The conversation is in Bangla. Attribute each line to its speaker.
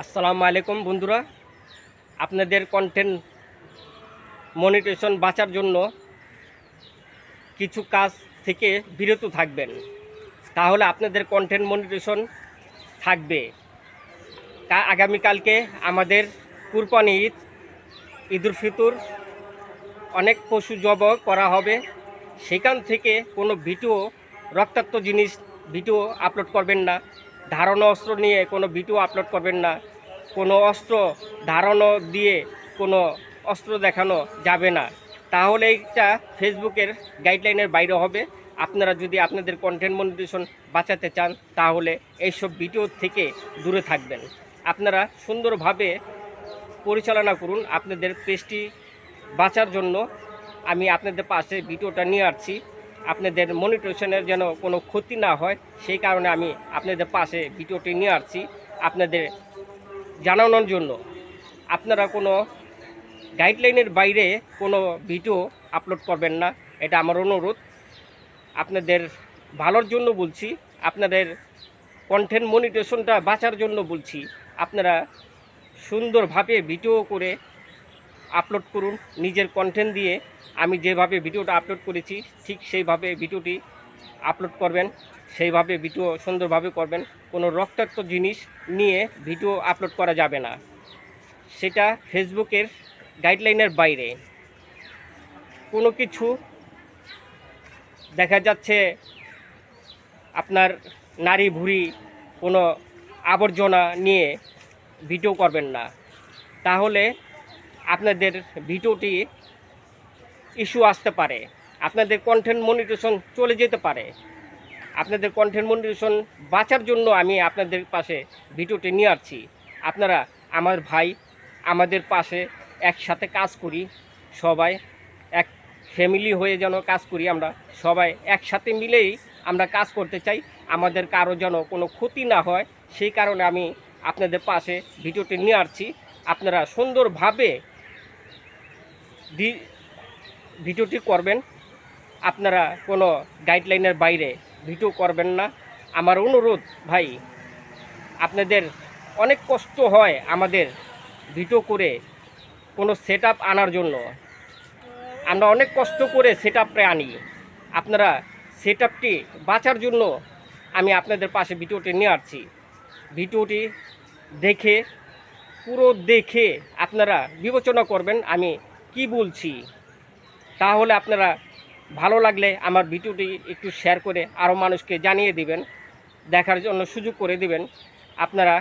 Speaker 1: আসসালামু আলাইকুম বন্ধুরা, আপনাদের কন্টেন্ট মনিটাইজেশন বাঁচার জন্য কিছু কাজ থেকে বিরত থাকবেন। তাহলে আপনাদের কন্টেন্ট মনিটাইজেশন থাকবে। আগামীকালকে আমাদের কুরবানি ঈদ, ঈদুল ফিতর, অনেক পশু জবাই করা হবে। সেখান থেকে কোনো ভিডিও, রক্তাক্ত জিনিস ভিডিও আপলোড করবেন না। ধারালো অস্ত্র নিয়ে কোনো ভিডিও আপলোড করবেন না। কোনো অস্ত্র ধারালো দিয়ে কোনো অস্ত্র দেখানো যাবে না। তাহলে এটা ফেসবুকের গাইডলাইনের বাইরে হবে। আপনারা যদি আপনাদের কন্টেন্ট মনিটাইজেশন বাঁচাতে চান তাহলে এইসব ভিডিও থেকে দূরে থাকবেন। আপনারা সুন্দরভাবে পরিচালনা করুন আপনাদের পেজটি বাঁচার জন্য। আমি আপনাদের পাশে ভিডিওটা নিয়ে আসছি। আপনাদের মনিটাইজেশনের যেন কোনো ক্ষতি না হয় সেই কারণে আমি আপনাদের পাশে ভিডিওটি নিয়ে আসছি আপনাদের জানানোর জন্য। আপনারা কোনো গাইডলাইনের বাইরে কোনো ভিডিও আপলোড করবেন না, এটা আমার অনুরোধ। আপনাদের ভালোর জন্য বলছি, আপনাদের কন্টেন্ট মনিটাইজেশনটা বাঁচার জন্য বলছি। আপনারা সুন্দরভাবে ভিডিও করে আপলোড করুন নিজের কন্টেন্ট দিয়ে। আমি যেভাবে ভিডিওটা আপলোড করেছি ঠিক সেইভাবে ভিডিওটি আপলোড করবেন, সেইভাবে ভিডিও সুন্দরভাবে করবেন। কোনো রক্তাক্ত জিনিস নিয়ে ভিডিও আপলোড করা যাবে না, সেটা ফেসবুকের গাইডলাইনের বাইরে। কোনো কিছু দেখা যাচ্ছে আপনার নারী ভুঁড়ি, কোনো আবর্জনা নিয়ে ভিডিও করবেন না, তাহলে আপনাদের ভিডিওটি ইস্যু আসতে পারে, আপনাদের কন্টেন্ট মনিটাইজেশন চলে যেতে পারে। আপনাদের কন্টেন্ট মনিটাইজেশন বাঁচার জন্য আমি আপনাদের পাশে ভিডিওটি নিয়ে আসছি। আপনারা আমার ভাই, আমাদের পাশে একসাথে কাজ করি, সবাই এক ফ্যামিলি হয়ে যেন কাজ করি। আমরা সবাই একসাথে মিলেই আমরা কাজ করতে চাই, আমাদের কারো যেন কোনো ক্ষতি না হয় সেই কারণে আমি আপনাদের পাশে ভিডিওটি নিয়ে আসছি। আপনারা সুন্দরভাবে ভিডিওটি করবেন। আপনারা কোনো গাইডলাইনের বাইরে ভিডিও করবেন না, আমার অনুরোধ ভাই। আপনাদের অনেক কষ্ট হয় আমাদের ভিডিও করে কোনো সেট আনার জন্য, আমরা অনেক কষ্ট করে সেট আনি। আপনারা সেট বাঁচার জন্য আমি আপনাদের পাশে ভিডিওটি নিয়ে আসছি। ভিডিওটি দেখে পুরো দেখে আপনারা বিবেচনা করবেন আমি কি বলছি। তাহলে আপনারা ভালো লাগলে আমার ভিডিওটি একটু শেয়ার করে আরও মানুষকে জানিয়ে দিবেন, দেখার জন্য সুযোগ করে দিবেন। আপনারা